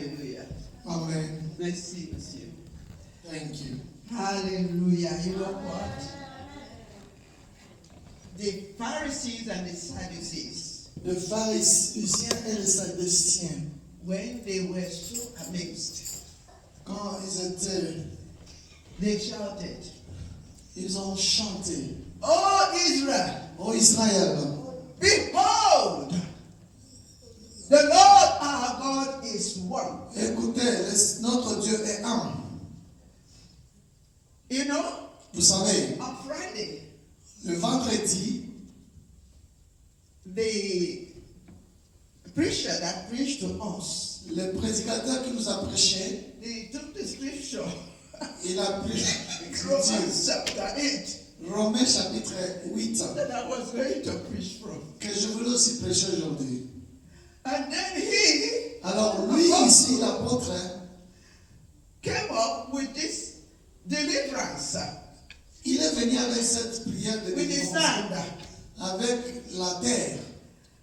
Hallelujah. Amen. Merci, monsieur. Thank you. Hallelujah. You know what? The Pharisees and the Sadducees, Les pharisiens et les sadduciens, when they were so amazed, quand ils étaient, they shouted, ils ont chanté. "Oh Israel, Ô Israël, behold, the Lord our God is one." écoutez, notre Dieu est un. You know, Vous savez, on Friday, le vendredi, the preacher that preached to us, le prédicateur qui nous a prêché, he took the scripture, il a pris Romans chapter 8, Romains chapitre 8, that I was going to preach from. que je voulais aussi prêcher aujourd'hui. And then he Alors lui, ici, l'apôtre, came up with this deliverance il est venu avec cette prière de with his délivrance, hand. avec la terre.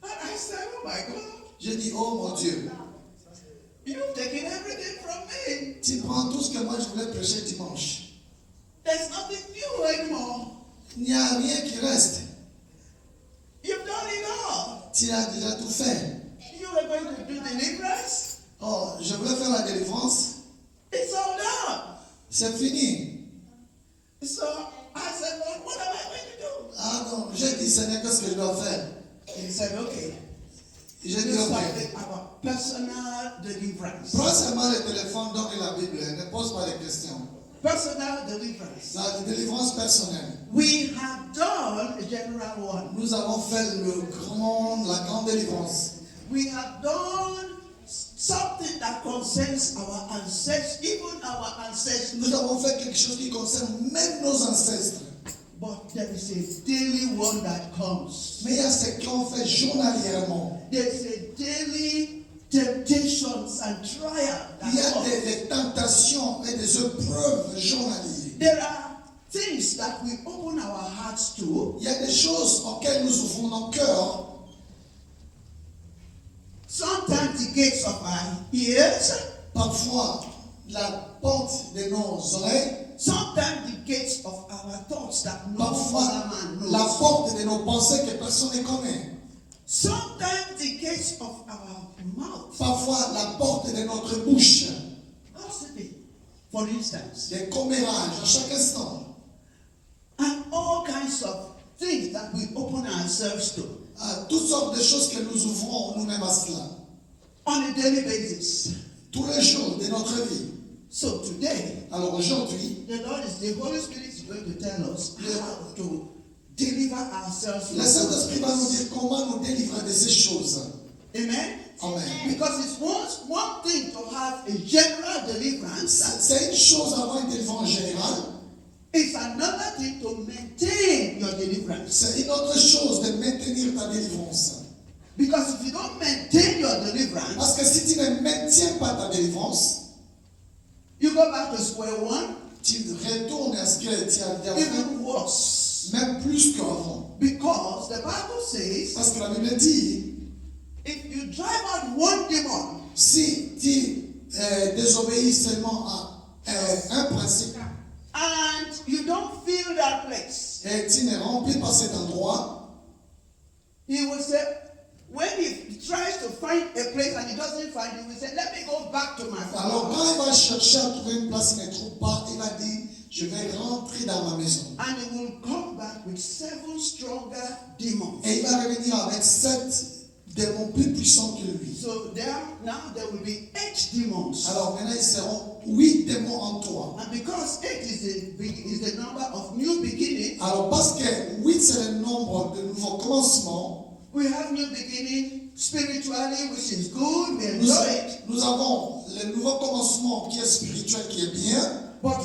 And I said, "Oh my God, J'ai dit, oh mon Dieu, you've taken everything from me. tu prends tout ce que moi je voulais prêcher dimanche. There's nothing new anymore. Il n'y a rien qui reste. You've done it all. Tu as déjà tout fait. You were going to do deliverance. Oh, je voulais faire la délivrance. It's all done." C'est fini. So I said, "Lord, what am I going to do?" Ah non, j'ai dit, Seigneur, qu'est-ce que je dois faire? He said, "Okay, J'ai do dit, ok. something about personal deliverance." Prends seulement le téléphone, donne la Bible, ne pose pas de questions. Personal deliverance. La délivrance personnelle. We have done a general one. Nous avons fait la grande délivrance. We have done something that concerns our ancestors, even our ancestors. Nous avons fait quelque chose qui concerne même nos ancêtres. But there is a daily one that comes. Mais il y a ce qu'on fait journalièrement. There is a daily temptations and trial Il y that a comes. des tentations et des épreuves journalières. There are things that we open our hearts to. Il y a des choses auxquelles nous ouvrons nos cœurs. Sometimes the gates of our ears, Parfois, la porte de nos oreilles. sometimes the gates of our thoughts that no Parfois, other man la knows. porte de nos pensées que personne ne connaît. Sometimes the gates of our mouth. Parfois, la porte de notre bouche. Gossiping, for instance. Des commérages à chaque instant. And all kinds of things that we open ourselves to Toutes sortes de choses que nous ouvrons nous-mêmes à cela. on a daily basis. Tous les jours de notre vie. So today, Alors aujourd'hui, the Holy Spirit is going to tell us how to deliver ourselves from le Saint-Esprit va nous those. dire comment nous délivrer de ces choses. Amen? Amen. Because it's one thing to have a general deliverance. C'est une chose d'avoir une délivrance générale. It's another thing to maintain your deliverance. C'est une autre chose de maintenir ta délivrance. Because if you don't maintain your deliverance, Parce que si tu ne maintiens pas ta délivrance, you go back to square one, tu retournes à ce que tu as déjà fait, even worse. même plus qu'avant. Because the Bible says, Parce que la Bible dit, if you drive out one demon, si tu désobéis seulement à un principe and you don't feel that place, et tu ne remplis pas cet endroit, he will say, when he tries to find a place and he doesn't find it, he will say, let me go back to my alors father. quand il va chercher à trouver une place, il ne trouve pas, il va dire, je vais rentrer dans ma maison. And he will come back with 7 stronger demons. Et il va revenir avec 7 démons plus puissants que lui. So now there will be 8 demons. Alors maintenant, ils seront 8 démons en toi. And because 8 is the number of new beginning, Alors parce que 8 c'est le nombre de nouveaux commencements, we have new beginning spiritually, which is good, we nous, enjoy it. nous avons le nouveau commencement qui est spirituel, qui est bien. But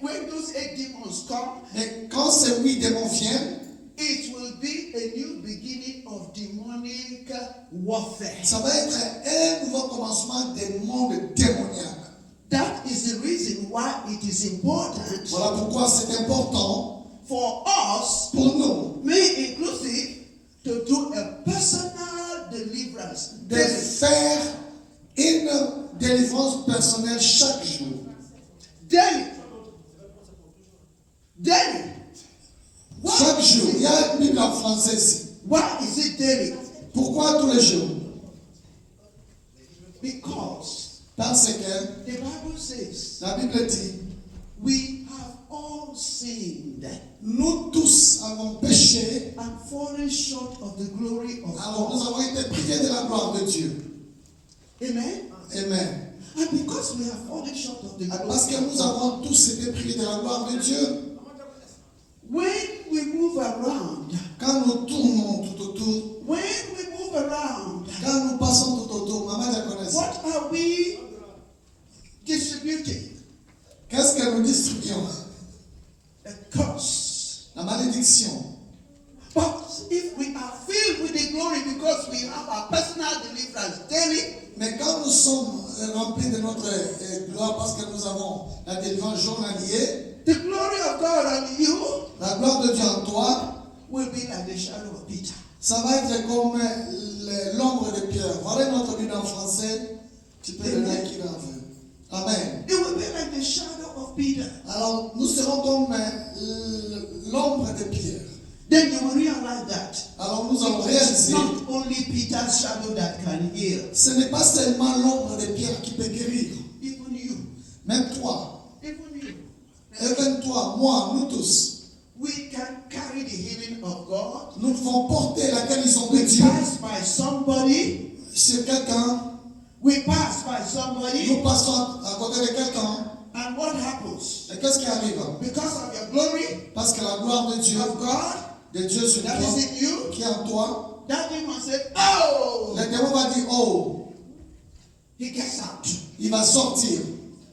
when those 8 demons come, Mais quand ces 8 démons viennent, it will be a new beginning of demonic warfare. ça va être un nouveau commencement des mondes démoniaques. That is the reason why it is important Voilà pourquoi c'est important for us, pour nous me inclusive, to do a personal deliverance. de faire une délivrance personnelle chaque jour. Daily. Daily. Why Chaque is jour. it- Il y a une Bible en français ici. Why is it daily? Pourquoi tous les jours? Because Parce que the Bible says la Bible dit, we have all sinned nous tous avons péché, and fallen short of the glory of alors nous God. avons été privés de la gloire de Dieu. Amen. Amen. And because we have fallen short of the glory Parce que of nous God, avons tous été privés de la gloire de Dieu. when we move around, Quand nous tournons tout autour, when we move around, quand nous passons tout autour, maman la connaît. what are we distributing? Qu'est-ce que nous distribuons? A curse. La malédiction. But if we are filled with the glory because we have our personal deliverance daily, Mais quand nous sommes remplis de notre gloire parce que nous avons la délivrance journalier, the glory of God on you la gloire de Dieu en toi, will be like the shadow of Peter. ça va être comme l'ombre de Pierre. Voilà notre Bible en français. Tu peux le lire qui en veut. Amen. It will be like the shadow of Peter. Alors, nous serons comme l'ombre de Pierre. Then you will realize that Alors, nous allons it's réaliser, not only Peter's shadow that can heal, ce n'est pas seulement l'ombre de Pierre qui peut guérir. even you, Même toi, even you. even toi, moi, nous tous, We can carry the healing of God. nous devons porter la guérison de We Dieu pass by somebody. sur quelqu'un. We pass by somebody. Nous passons à côté de quelqu'un. And what happens? Et qu'est-ce qui arrive? Because of your glory Parce que la gloire de Dieu, of God de Dieu sur that toi, is in you, qui est en toi, that demon said, oh, le démon va dire, oh, he gets out. il va sortir.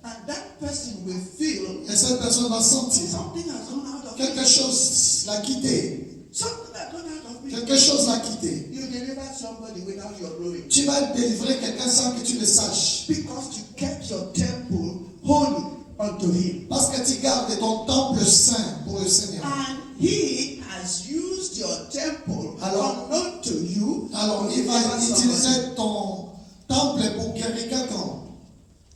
And that person will feel Et cette personne va sentir. something has gone out of Quelque me. chose l'a quitté. Something has gone out of me. Quelque chose l'a quitté. You deliver somebody without your glory. Tu vas délivrer quelqu'un sans que tu le saches. Because you kept your temple holy unto him. Parce que tu gardes ton temple saint pour le Seigneur. And he has used your temple Alors- unknown to you. Alors, to il va deliver somebody. utiliser ton temple pour guérir quelqu'un.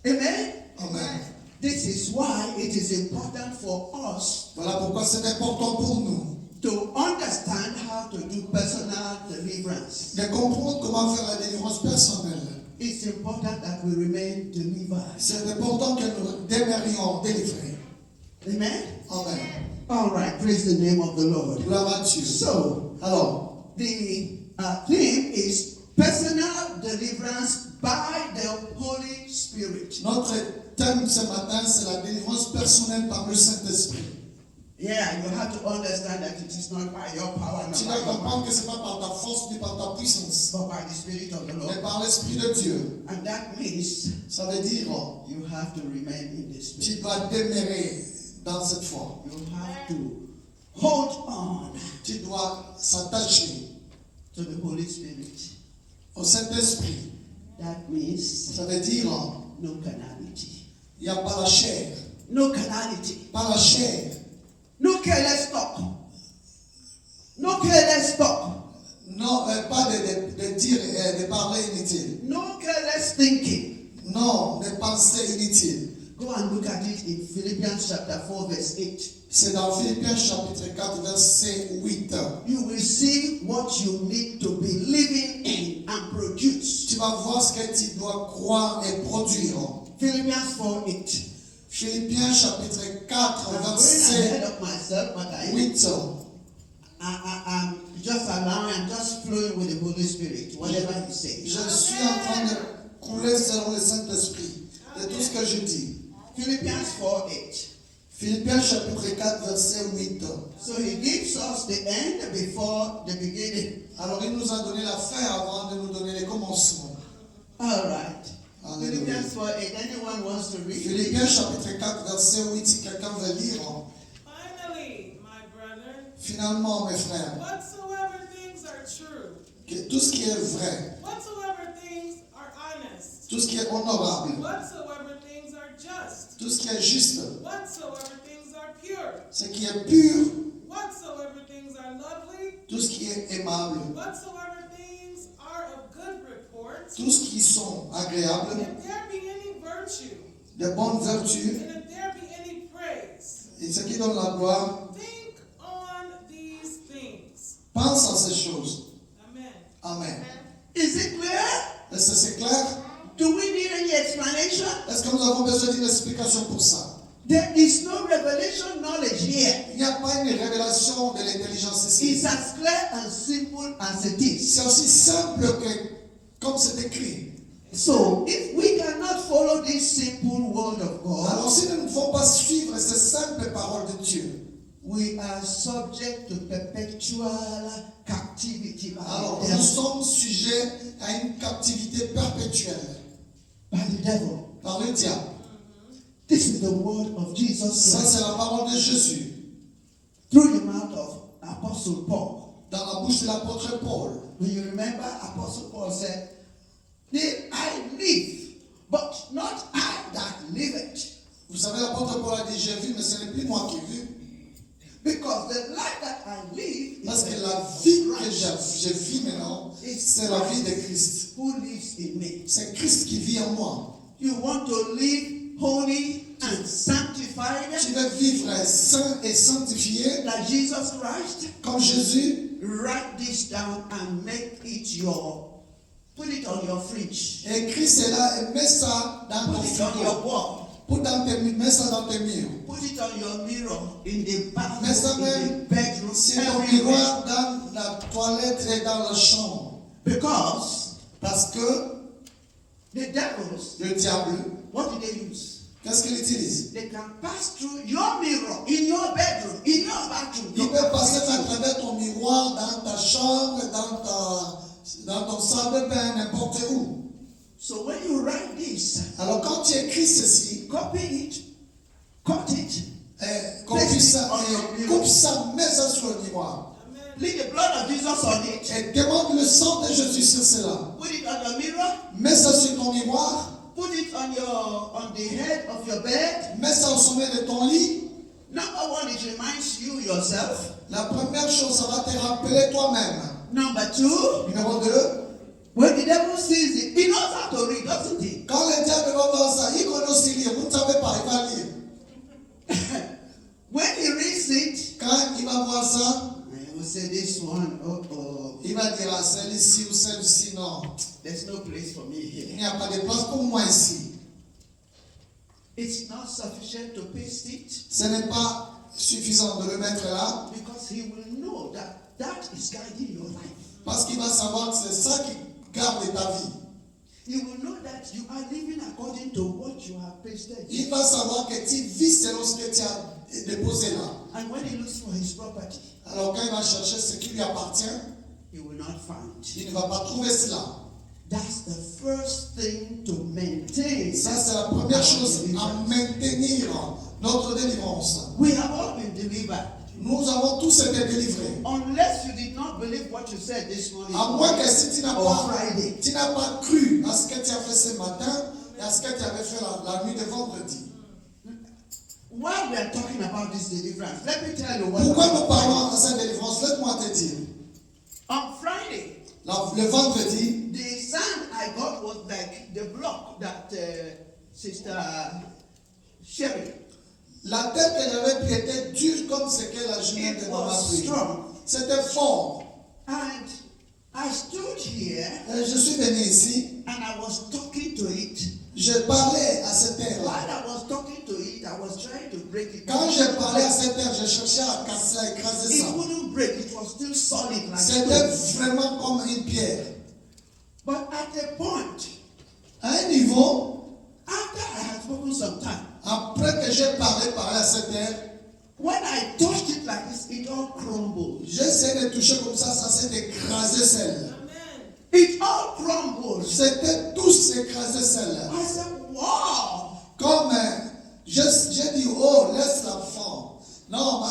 Amen. Amen. This is why it is important for us Voilà pourquoi c'est important pour nous to understand how to do personal deliverance. de comprendre comment faire la délivrance personnelle. It's important that we remain delivered. C'est important que nous demeurions délivrés. Amen. Amen. All right. Praise the name of the Lord. Gloire à Dieu. So, Alors, the theme is personal deliverance by the Holy Spirit. notre thème ce matin, c'est la délivrance personnelle par le Saint-Esprit. Yeah, you have to understand that it is not by your power, not Tu by dois your might, comprendre que ce n'est pas par ta force ni par ta puissance, but by the Spirit of the mais Lord. par l'Esprit de Dieu. And that means Ça veut dire, you have to remain in the tu Spirit. dois demeurer dans cette foi. You have to hold on Tu dois s'attacher to the Holy Spirit. au Saint-Esprit. That means Ça veut dire, no carnality. il n'y a pas la chair. No carnality. Pas la chair. No careless talk. No careless talk. Non, pas de dire, de parler inutile. No careless thinking. Non, de pensées inutiles. Go and look at it in Philippians chapter 4 verse 8. C'est dans Philippiens chapitre 4, verset 8. You will see what you need to be living in and produce. Tu vas voir ce que tu dois croire et produire. Philippians 4 8. Philippiens chapitre 4, I'm going verset ahead of myself, but 8. I'm just allowing, I'm just flowing with the Holy Spirit, whatever He says. Je suis en train de couler selon le Saint-Esprit de tout ce que je dis. Philippians 4 8. Philippiens chapitre 4, verset 8. So He gives us the end before the beginning. Alors il nous a donné la fin avant de nous donner les commencements. All right. Alléluia. Philippians 4 8. Anyone wants to read? Philippiens chapitre 4, verset 8, si quelqu'un veut lire. Finally, my brethren, Finalement, mes frères, whatsoever things are true, que tout ce qui est vrai, whatsoever things are honest, tout ce qui est honorable, whatsoever things are just, tout ce qui est juste, whatsoever things are pure, ce qui est pur, whatsoever things are lovely, tout ce qui est aimable, whatsoever things are of good report, tout ce qui sont agréables, if there be any virtue, des bonnes vertus, and if there be any praise, et ce qui donne la gloire, think on these things. pense à ces choses. Amen. Amen. Is it clear? Est-ce que c'est clair? Do we need any explanation? Est-ce que nous avons besoin d'une explication pour ça? There is no revelation knowledge here. Il n'y a pas une révélation de l'intelligence ici. It's as clear and simple as it is. C'est aussi simple que comme c'est écrit. So, if we cannot follow this simple word of Alors God, si nous ne pouvons pas suivre ces simples paroles de Dieu, we are subject to perpetual captivity by alors the nous devil. sommes sujets à une captivité perpétuelle By the devil. par le diable. This is the word of Jesus Ça, Christ c'est la parole de Jésus through the mouth of Apostle Paul. dans la bouche de l'apôtre Paul. When you remember, Apostle Paul said, I live, but not I that live it. Vous savez, l'apôtre Paul a dit, j'ai vu, mais ce n'est plus moi qui vis. Because the life that I live is Parce que the la life vie of que Christ je vis maintenant, c'est la vie de Christ. who lives in me. C'est Christ qui vit en moi. You want to live holy and sanctified Tu veux vivre saint et sanctifié like Jesus Christ? comme Jésus. Write this down and make it put it on your fridge. Écris cela et mets ça dans ton Put it on your frigo. wall. Mets ça dans tes murs. Put it on your mirror in the Mais ça bathroom, in même, the bedroom, c'est ton everywhere. miroir dans la toilette et dans la chambre. Because Parce que the devils, le diable, what do they use? qu'est-ce qu'il utilise? They can pass through your mirror in your bedroom, in your bathroom. Il peut passer à travers ton miroir, dans ta chambre, dans ton salle de bain, n'importe où. So when you write this, Alors quand tu écris ceci, copy it, cut it, copie ça, et coupe ça, mets ça sur le miroir. plead the blood of Jesus on it, Et demande le sang de Jésus sur cela. put it on your mirror, Mets ça sur ton miroir, put it on the head of your bed. mets ça au sommet de ton lit. Number one, it reminds you yourself. La première chose, ça va te rappeler toi-même. Number two, Numéro 2, when the devil sees it, he knows how to read, doesn't he? quand le diable va voir ça, il connaît aussi lire. Vous ne savez pas, il va lire. When he reads it, Quand il va voir ça, he will say, this one, il va dire à celle-ci ou celle-ci, non, there's no place for me il here. n'y a pas de place pour moi ici. It's not sufficient to paste it Ce n'est pas suffisant de le mettre là, because he will know that that is guiding your life. parce qu'il va savoir que c'est ça qui garde ta vie. He will know that you are living according to what you have pasted. Il va savoir que tu vis selon ce que tu as déposé là. And when he looks for his property, Alors quand il va chercher ce qui lui appartient, he will not find. il ne va pas trouver cela. That's the first thing to maintain. Ça, c'est la première chose à maintenir notre délivrance. We have all been delivered. Nous avons tous été délivrés. Unless you did not believe what you said this morning À moins que si tu n'as or pas, Friday. tu n'as pas cru à ce que tu as fait ce matin et à ce que tu avais fait la nuit de vendredi. While we are talking about this deliverance, let me tell you what Pourquoi nous happened. parlons de cette délivrance? Laisse-moi te dire. On Friday, Le vendredi, the sound I got was like the block that Sister Sherry. la tête que j'avais pris était dure comme ce que la jumelle It de maman was pris. strong. C'était fort. And I stood here Et je suis venu ici, and I was talking to it. je parlais à cette terre. While I was talking to it, I was trying to break it. Quand j'ai parlé à cette terre, je cherchais à casser, à écraser It ça. wouldn't break, it was still solid like C'était stone. vraiment comme une pierre. But at a point, À un niveau, after I had spoken some time, après que j'ai parlé à cette terre, when I touched it like this, it all crumbled. j'ai essayé de toucher comme ça s'est écrasé celle. It all crumbled. C'était tous écrasé celle. I said, wow. Comme j'ai dit, oh, laisse l'enfant. Non, ma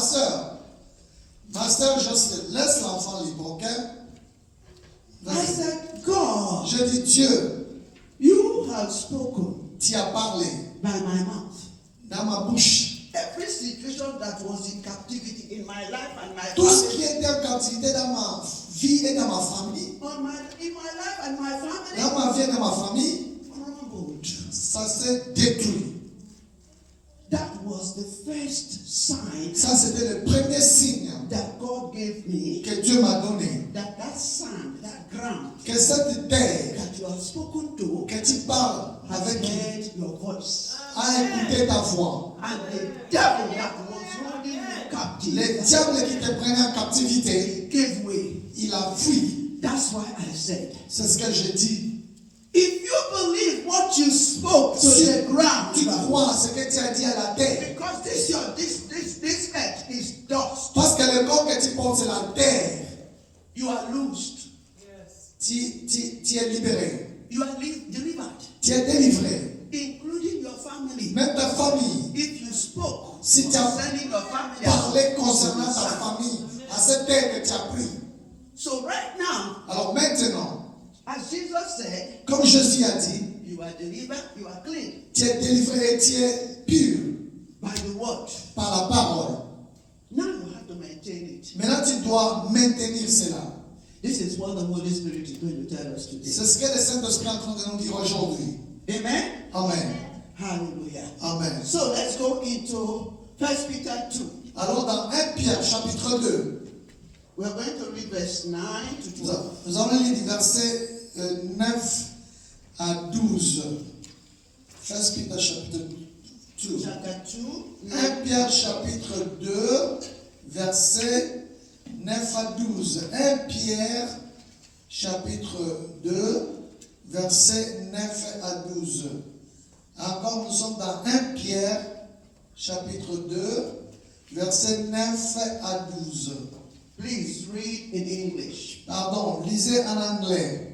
soeur, Jocelyne, laisse l'enfant libre, ok? I said, God, Je dis, Dieu, you have spoken tu as parlé by my mouth. dans ma bouche. Every situation that was in captivity in my life and my Tout ce qui family, était en captivité dans ma vie et dans ma famille, in my life and my family, dans ma vie et dans ma famille, crumbled. ça s'est rester détruit. That was the first sign Ça, c'était le premier signe that God gave me. que Dieu m'a donné. That sand, that ground Que cette terre that you have spoken to que tu parles has avec qui heard your voice. a écouté ta voix. And the devil that was holding you captive Le diable qui te prenait en captivité, gave way. il a fui. That's why I said, C'est ce que je dis. if you believe what you spoke to Si the ground, tu crois ce que tu as dit à la terre, because this earth is dust, parce que le corps que tu portes, c'est la terre, you are loosed, Yes. tu es libéré. you are delivered, Tu es délivré. including your family. Même ta famille, If you spoke si tu as concerning your family, parlé concernant ta famille, à cette terre que tu as pris. so right now, Alors maintenant, as Jesus said, comme Jésus a dit, you are delivered, you are clean tu es délivré et tu es pur by the word. par la parole. Now you have to maintain it. Maintenant, tu dois maintenir cela. This is what the Holy Spirit is going to tell us today. C'est ce que le Saint-Esprit est en train de nous dire aujourd'hui. Amen. Amen. Hallelujah. Amen. So let's go into 1 Peter 2. Alors dans 1 Pierre chapitre 2, We're going to read verse 9 to 12. nous allons lire du verset 9 à 12. 1 Pierre chapitre 2. Chapter 2. 1 Pierre chapitre 2, verset 9 à 12. 1 Pierre chapitre 2, verset 9 à 12. Encore, nous sommes dans 1 Pierre chapitre 2, verset 9 à 12. Please read in English. Pardon, lisez en anglais.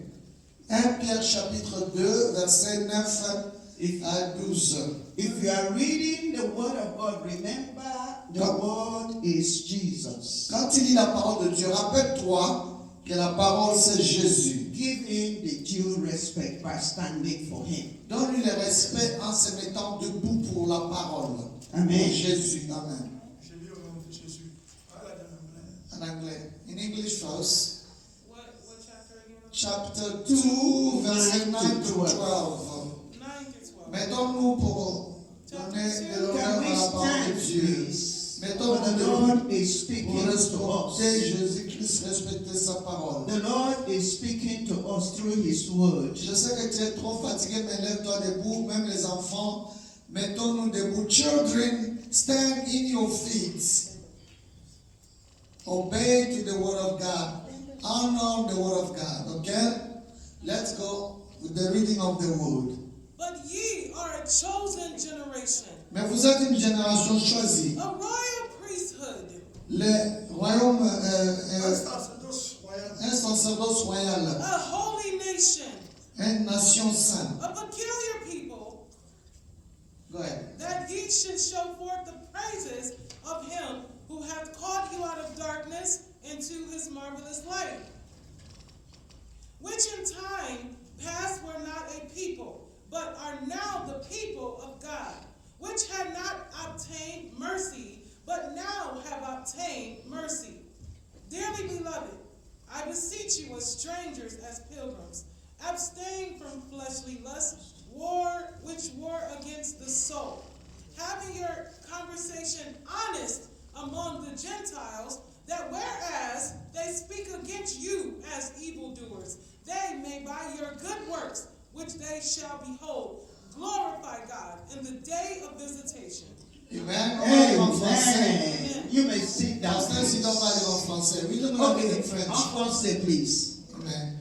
1 Pierre chapitre 2, verset 9 à 12. If you are reading the word of God, remember the word is Jesus. Quand tu lis la parole de Dieu, rappelle-toi que la parole c'est Jésus. Give him the due respect by standing for him. Donne-lui le respect en se mettant debout pour la parole. Amen. Pour Jésus. Amen. Je lis au nom de Jésus. Voilà, dans En anglais. In English first. What chapter again? Chapter 2, verset 9 to 12. 9 to 12. Mettons-nous pour donner de l'honneur Can we à la parole stand, de Dieu. please? For Mettons-nous the debout Lord is pour speaking to respecter us. Jésus-Christ, respecter sa parole. The Lord is speaking to us through his word. Je sais que tu es trop fatigué, mais lève-toi debout, même les enfants. Mettons-nous debout. Children, stand in your feet. Obey to the word of God. Honor the word of God. Okay? Let's go with the reading of the word. But ye are a chosen generation, Mais vous êtes une génération choisie. a royal priesthood, Le royaume, un sacerdoce royal, un sacerdoce royal, a holy nation, une nation sainte. a peculiar people, Go ahead. that ye should show forth the praises of him who hath called you out of darkness into his marvelous light, which in time past were not a people, but are now the people of God, which had not obtained mercy, but now have obtained mercy. Dearly beloved, I beseech you as strangers, as pilgrims, abstain from fleshly lusts, which war against the soul, having your conversation honest among the Gentiles, that whereas they speak against you as evildoers, they may by your good works, which they shall behold, glorify God in the day of visitation. Amen. On va lire en français. Amen. You may sit down. Pasteur, si on va lire en français. We don't know Okay, in French. en français, please. Amen.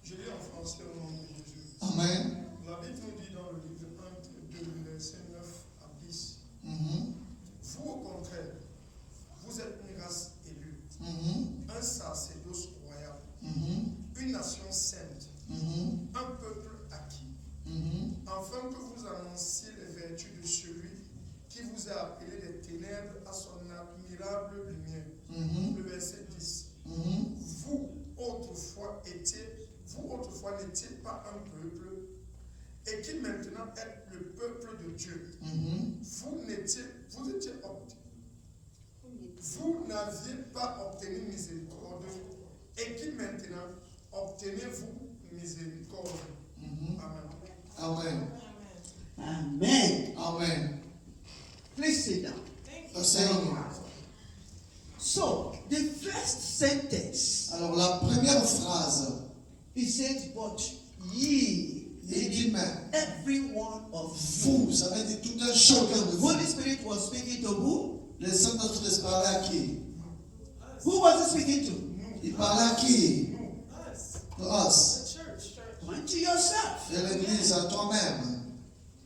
je lis en français au nom de Jésus. Amen. La Bible nous dit dans le livre 1, 2, versets 9 à 10. Mhm. Vous, au contraire, vous êtes une race élue, Mhm. un sacerdoce royal, Mhm. une nation sainte, Mhm. un peuple acquis, Mhm. afin que vous annonciez les vertus de celui qui vous a appelé des ténèbres à son admirable lumière. Mhm. Le verset 10. Mhm. Vous, autrefois n'étiez pas un peuple, et qui maintenant êtes le peuple de Dieu. Mhm. Vous n'aviez pas obtenu miséricorde, et qui maintenant obtenez-vous miséricorde. Mhm. Amen. Amen. Please sit down. Thank you. Asseyons-nous. So, the first sentence, Alors la première phrase, it says, but ye, il dit mais every one of you. vous, ça veut dire tout un chacun de vous. Holy Spirit was speaking to who? Le Saint-Esprit parlait à qui? Who was he speaking to? Il parlait à qui? Us, To us. the church. Point to yourself. Et l'Église à toi-même.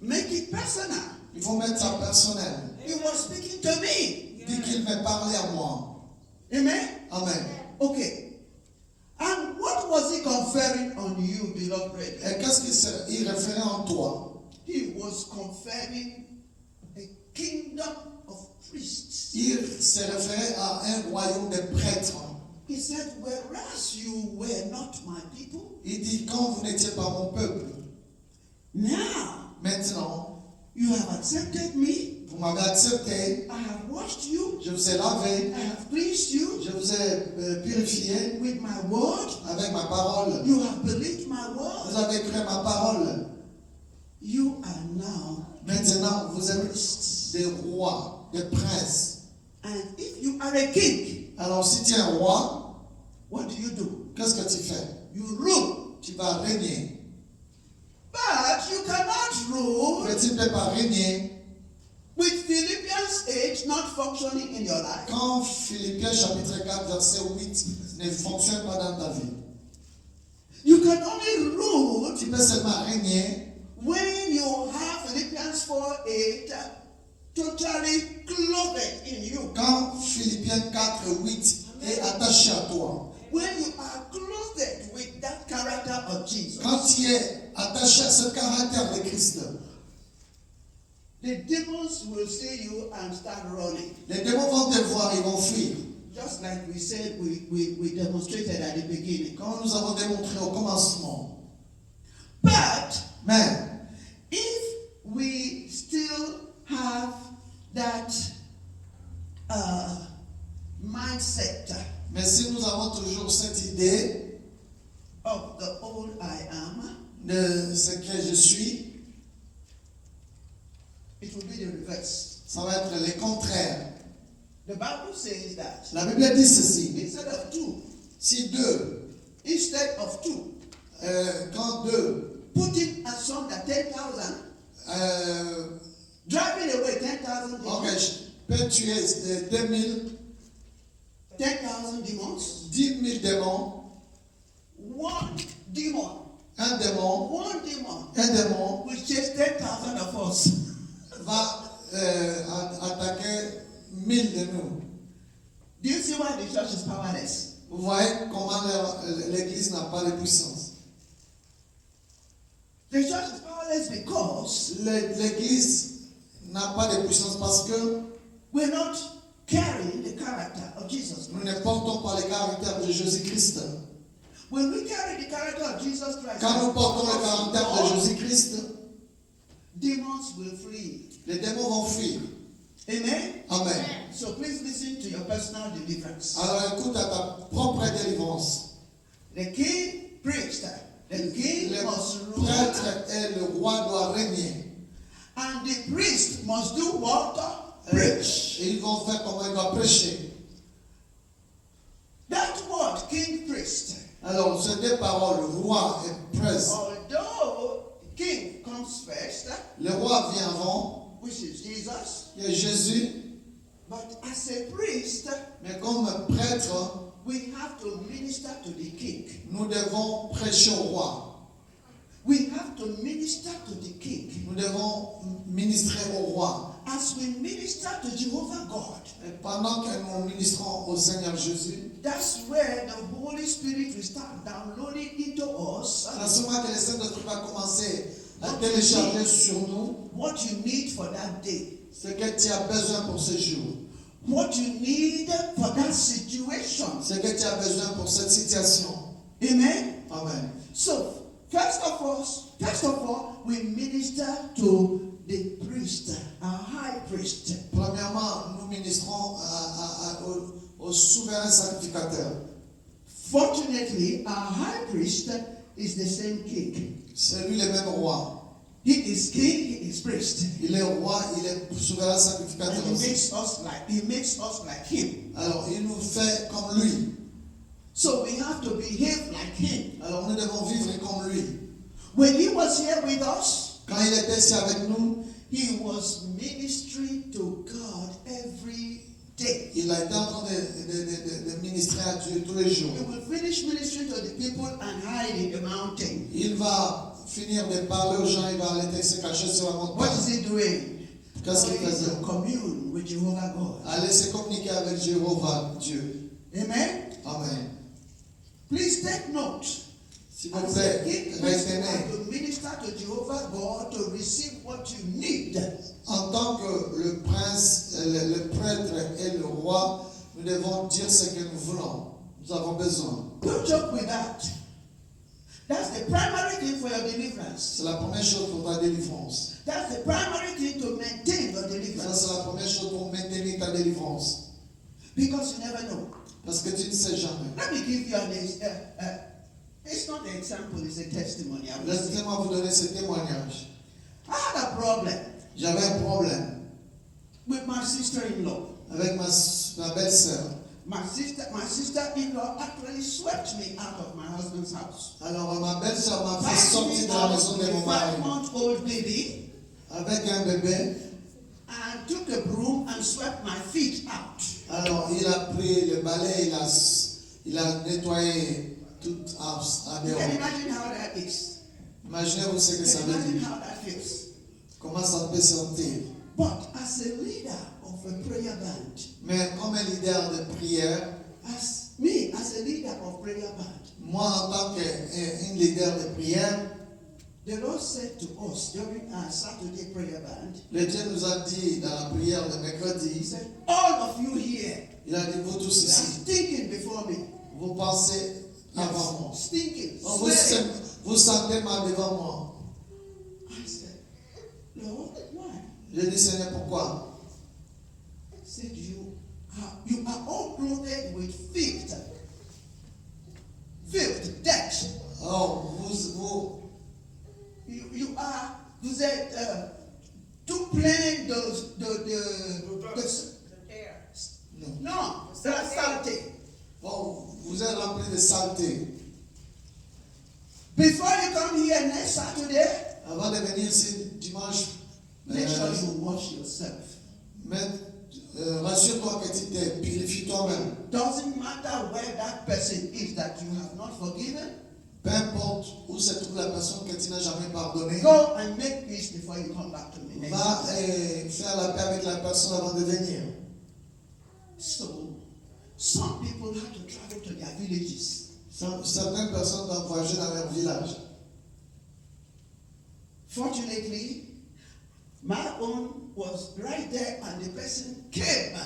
Make it personal. Il faut mettre ça personnel. He was speaking to me. Dit qu'il m'a parlé à moi. Amen? Amen. Okay. And what was he conferring on you, beloved brethren? Et qu'est-ce qu'il référait en toi? He was conferring a kingdom of priests. Il se référait à un royaume de prêtres. He said, whereas you were not my people, Il dit, quand vous n'étiez pas mon peuple, now maintenant, you have accepted me. vous m'avez accepté, I have washed you. je vous ai lavé, I have cleansed you je vous ai purifié with my word. avec ma parole. You have believed my Vous word. avez cru ma parole. You are now Maintenant, vous êtes priests. des rois, des princes. And if you are a king, Alors, si tu es un roi, what do? qu'est-ce que tu fais? You rule. Tu vas régner. But you cannot rule Mais tu ne peux pas régner with Philippians 8 not functioning in your life. quand Philippiens chapitre 4, verset 8 ne fonctionne pas dans ta vie. You can only rule Tu peux seulement régner when you have Philippians 4:8 totally clothed in you. quand Philippiens 4, 8 est attaché à toi. When you are clothed with that character of Jesus. Quand tu es attaché à ce caractère de Christ, The demons will see you and start running. les démons vont te voir, ils vont fuir. Just like we said, we demonstrated at the beginning. Comme nous avons démontré au commencement. But Mais, if we still have that mindset mais si nous avons toujours cette idée of the old I am, de ce que je suis, it will be the reverse. ça va être le contraire. The Bible says that La Bible dit ceci. instead of two, Si deux, quand deux, putting asunder 10,000, driving away 10,000 ok, demons, je peux tuer 2000, 10,000 demons, 10 000 démons, one demon, un démon will chase 10,000 of us. va attaquer 1000 de nous. Do you see why the church is powerless? Vous voyez comment l'Église n'a pas de puissance. The church is powerless because L'Église n'a pas de puissance parce que we're not carrying the character of Jesus nous Christ. ne portons pas le caractère de Jésus-Christ. When we carry the character of Jesus Christ, Quand nous portons le caractère de Jésus-Christ, demons will flee. les démons vont fuir. Amen? Amen. So please listen to your personal deliverance. Alors écoute à ta propre délivrance. The king preached. The king Le must rule. prêtre et le roi doivent régner. And the priest must do what? Preach. Et ils vont faire comment ils doivent prêcher. That word, king priest. Alors, ces deux paroles, roi et prêtre, Although the king comes first, le roi vient avant, which is Jesus, il y a Jésus, but as a priest, mais comme prêtre, we have to minister to the king. nous devons prêcher au roi. We have to minister to the king. Nous devons ministrer au roi. As we minister to Jehovah God, Et pendant que nous ministrons au Seigneur Jésus, that's where the Holy Spirit will start downloading into us c'est à ce moment que le Saint-Esprit va commencer à télécharger sur nous what you need for that day, ce que tu as besoin pour ce jour, what you need for that situation. ce que tu as besoin pour cette situation. Amen. Amen. So, first of all, we minister to the priest, our high priest. Premièrement, nous ministrons au souverain sacrificateur. Fortunately, our high priest is the same king. C'est lui le même roi. He is king, he is priest. Il est roi, il est souverain And sacrificateur he aussi. makes us like him. Alors, il nous fait comme lui. So we have to behave like him. Alors, nous devons vivre comme lui. When he was here with us, Quand il était ici avec nous, he was ministering to God every day. il a été en train de ministrer à Dieu tous les jours. He will finish ministering to the people and hide in the mountain. Il va finir de parler aux gens, il va aller se cacher sur la What is montagne. he doing? Qu'est-ce qu'il Going faisait? to commune with Jehovah God. Aller se communiquer avec Jéhovah, Dieu. Amen. Amen. Please take note. S'il vous As plaît, a king, you have retenez. to minister to Jehovah God to receive what you need. En tant que le prince, le prêtre et le roi, nous devons dire ce que nous voulons. Nous avons besoin. Don't joke with that. That's the primary thing for your deliverance. C'est la première chose pour ta délivrance. That's the primary thing to maintain your Ça, deliverance. c'est la première chose pour maintenir ta délivrance. Because you never know. Parce que tu ne sais jamais. Let me give you it's not an example, it's a testimony. I will say. Laissez-moi vous donner ce témoignage. I had a problem J'avais un problème with my sister-in-law. avec ma belle-sœur. My sister-in-law actually swept me out of my husband's house. Alors, ma belle-sœur m'a fait Passed sortir me de la out maison with de a mon mari 5-month-old baby avec un bébé. and took a broom and swept my feet out. Alors, il a pris le balai, il a nettoyé tout à You can dehors. imagine how that is. Imaginez-vous ce que You ça can veut imagine dire. how that feels. Comment ça peut sentir. But as a leader of a prayer band, Mais comme un leader de prière, as a leader of prayer band, moi en tant qu'un leader de prière, the Lord said to us during our Saturday prayer band, le Dieu nous a dit dans la prière de He mercredi, said, all of you here, il a dit, vous tous you are ici, stinking before me. vous pensez avant moi. Stinking. Oh, Sweating. vous sentez mal devant moi. I said, Lord, why? Je dis, Seigneur, pourquoi? He said, you are all clothed with filth. Filth, dirt. Oh, Vous êtes tout plein non, de la saleté. vous êtes rempli de saleté. Before you come here next Saturday, Avant de venir ici dimanche, make sure you wash yourself. rassure-toi que tu te purifies toi-même. Doesn't matter where that person is that you have not forgiven. Peu importe où se trouve la personne que tu n'as jamais pardonné, Go and make peace before you come back to me next va Saturday. faire la paix avec la personne avant de venir. So, some people have to travel to their villages. Certaines personnes doivent voyager dans leur village. Fortunately, my own was right there and the person came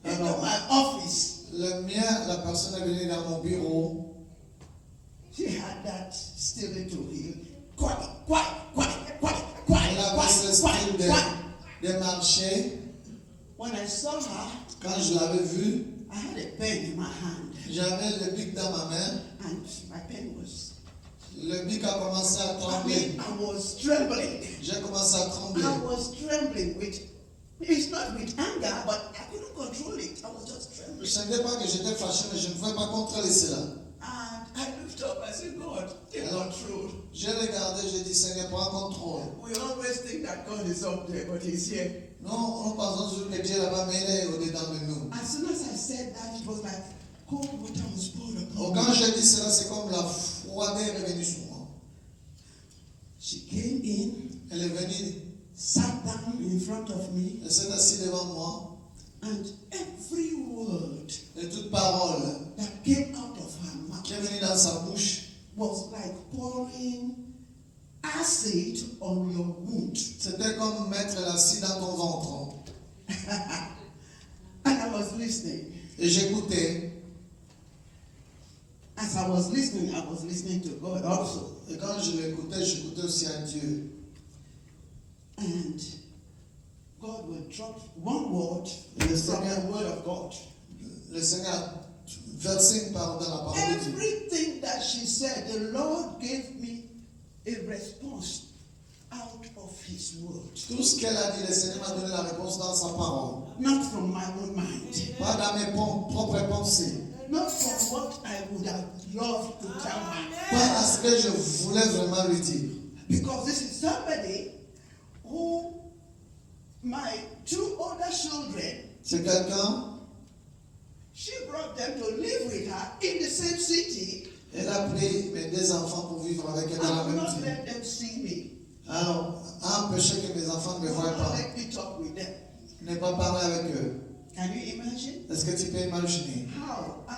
into my office. Le mien, la personne est venue dans mon bureau. She had that still into him. Quiet. Elle avait ce style de marcher. When I saw her, Quand je l'avais vue, I had a pen in my hand, j'avais le bic dans ma main. and my pen was. Le bic a commencé à trembler. I was trembling. J'ai commencé à trembler. I was trembling with. It's not with anger, but I couldn't control it. I was just trembling. Je ne savais pas que j'étais fâché, mais je ne pouvais pas contrôler cela. And I looked up. I said, God, take control. J'ai regardé, j'ai dit, Seigneur, prends contrôle. We always think that God is up there, but He's here. Non, nous pensons toujours que Dieu est là-bas, mais il est au-dedans de nous. As soon as I said that, it was like cold water was poured upon Quand me. j'ai dit cela, c'est comme la froideur est venue sur moi. She came in, Elle est venue, sat down in front of me, elle s'est assise devant moi, and every word et toute parole that came out of her qui est mouth venue dans sa bouche, was like pouring acid on your wound. c'était comme mettre l'acide dans ton ventre. And I was listening. Et j'écoutais. As I was listening to God also. Et quand je l'écoutais, j'écoutais aussi à Dieu. And God will drop one word Le from Seigneur, the word of God. le Seigneur versait une parole dans la parole de Dieu. Everything that she said, the Lord gave me a response out of his word. Tout ce qu'elle a dit, le Seigneur m'a donné la réponse dans sa parole. Not from my own mind. Pas dans mes propres pensées. Not from what I would have loved to tell her. Pas à ce que je voulais vraiment lui dire. Because this is somebody who my two older children, C'est quelqu'un, she brought them to live with her in the same city elle a pris mes deux enfants pour vivre avec elle dans la and même not ville. let them see me. Alors, a empêché que mes enfants ne me voient Not pas. let me talk with them. Ne pas parler avec eux. Can you imagine Est-ce que tu peux imaginer how I,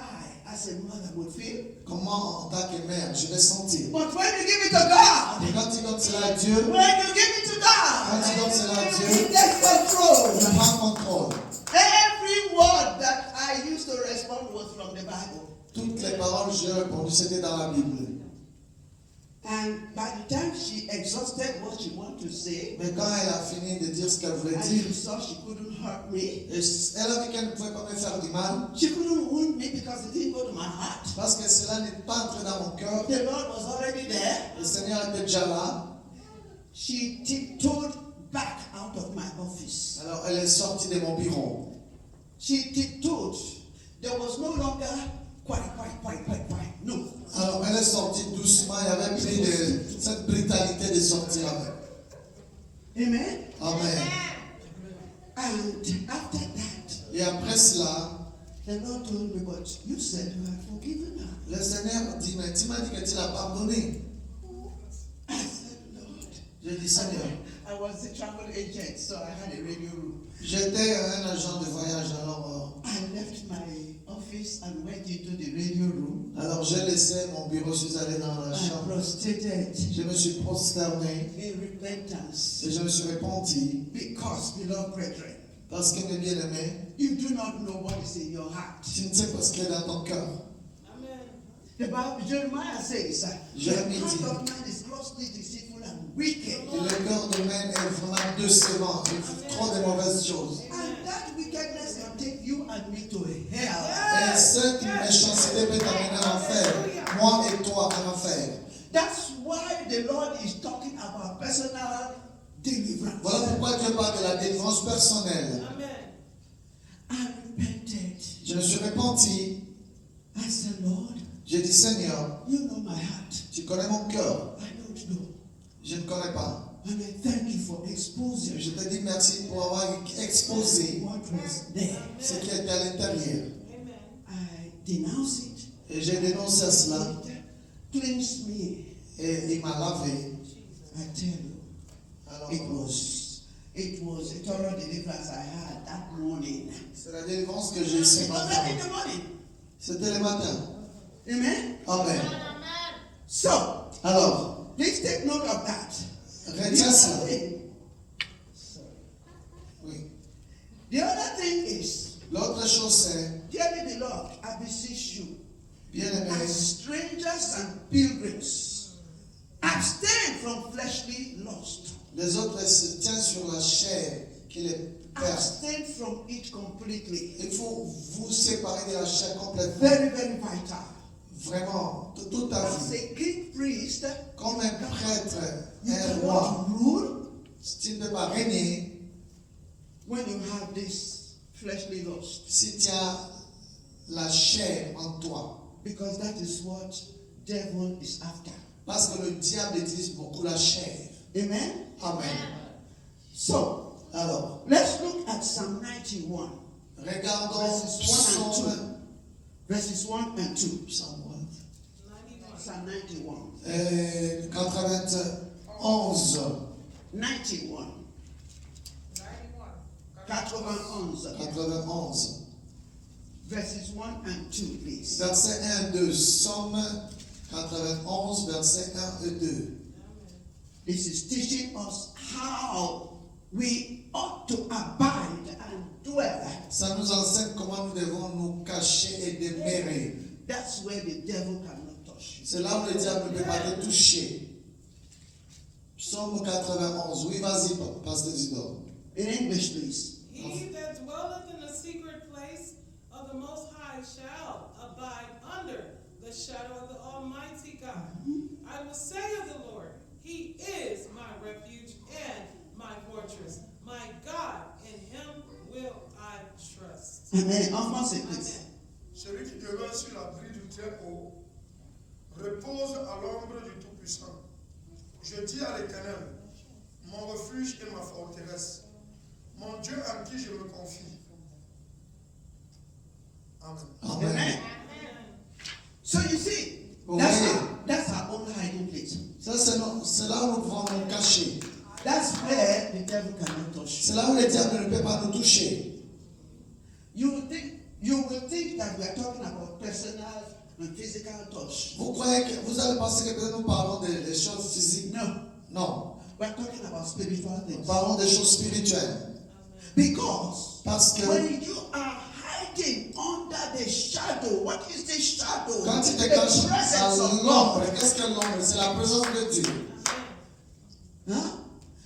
as a mother, would feel? comment, en tant que mère, je vais sentir? But when you give it to God, Et quand tu donnes cela à Dieu, when you give it to quand tu God, donnes cela à He Dieu, takes control. tu prends contrôle. Every word that I used to respond was from the Bible. Toutes les paroles que j'ai répondues, c'était dans la Bible. And by the time she exhausted what she wanted to say, Mais quand elle a fini de dire ce qu'elle voulait and dire, she saw she couldn't hurt me, et elle a vu qu'elle ne pouvait pas me faire du mal, she couldn't wound me because it didn't go to my heart. parce que cela n'est pas entré dans mon cœur. The Lord was already there. Le Seigneur était déjà là. She tiptoed back out of my office. Alors elle est sortie de mon bureau. She tiptoed. There was no longer quiet. No. Alors elle est sortie doucement. Il y avait plus de cette brutalité de sortir avec. Amen. Amen. And after that, Et après cela, the Lord told me, but you said you had forgiven her. le Seigneur dit, mais tu m'as dit que tu l'as pardonné. I said, Lord. J'ai dit, Seigneur, I was a travel agent, so I had a radio room. j'étais un agent de voyage, I left my office and went into the radio room alors j'ai laissé mon bureau, je suis allé dans la and chambre. prostrated Je me suis prosterné in repentance. et je me suis repenti Because, beloved brethren, parce que mes bien-aimés, you do not know what is in your heart. tu ne sais pas ce qu'il y a dans ton cœur. Amen. The Bible, Jeremiah says that the Jérémie heart dit, of man is grossly deceitful and wicked. le cœur de l'homme est vraiment décevant, il fait trop de mauvaises choses. And that wickedness can take you and me to hell. Et cette méchanceté peut t'amener en enfer, moi et toi en enfer. That's why the Lord is talking about personal deliverance. Voilà pourquoi Dieu parle de la délivrance personnelle. Amen. I repented. Je me suis repenti, I said, Lord, j'ai dit Seigneur, you know my heart. tu connais mon cœur, I don't know. je ne connais pas. And I thank you for exposing Je te dis merci pour avoir exposé what was there. ce qui était à l'intérieur. Amen. I denounce it. Et j'ai dénoncé cela It cleansed me. et il m'a lavé. I tell you, Alors, it was a thorough deliverance I had that morning. c'est la délivrance que j'ai ce It was matin. early in the morning. C'était le matin. Amen. Amen. So, Alors, please take note of that. retiens cela. Sorry. Oui. The other thing is, L'autre chose c'est, dearly beloved, I beseech you, bien-aimé, as strangers and pilgrims, abstain from fleshly lust. les autres se tiennent sur la chair qui les perd. Abstain from it completely. Il faut vous séparer de la chair complètement. Very, very vital. Vraiment, toute ta As vie. a king priest, Comme un prêtre, you un roi, cannot rule tu ne peux pas régner when you have this fleshly lust, si tu as la chair en toi. because that is what devil is after. Parce que le diable utilise beaucoup la chair. Amen. Amen. So Alors, let's look at Psalm 91, regardons verses 1 and 2. Psaume 91. Psalm 91. 91. 91. 91. 91. Verses 1 and 2, please. Verset 1 2. Psaume 91, verset 1 et 2. This is teaching us how we ought to abide and dwell. Ça nous enseigne comment nous devons nous cacher et demeurer. That's where the devil cannot touch you. C'est là où le diable ne peut pas te toucher. Psaume 91. Oui, vas-y, Pasteur Isidore. In English, please. He that dwelleth in the secret place of the Most High shall abide under the shadow of the Almighty God. I will say of the Lord, He is my refuge and Amen. Enfant, c'est Christ. Celui qui demeure sur l'abri du Très-Haut repose à l'ombre du Tout-Puissant. Je dis à l'Éternel, mon refuge et ma forteresse, mon Dieu en qui je me confie. Amen. Amen. Amen. So you see, Oh, that's, yeah. that's our own hiding place. Ça, c'est là où nous devons nous cacher. That's where the devil cannot touch C'est you. là où le diable ne peut pas nous toucher. You will think that we are talking about personal and physical touch. Vous allez penser que peut-être nous parlons des choses physiques. No, Non. we're talking about spiritual Nous things. parlons des choses spirituelles. Because Parce que when you are hiding under the shadow, what is the shadow? quand tu te The caches presence à of l'ombre, God. qu'est-ce que l'ombre? C'est la présence de Dieu. Huh?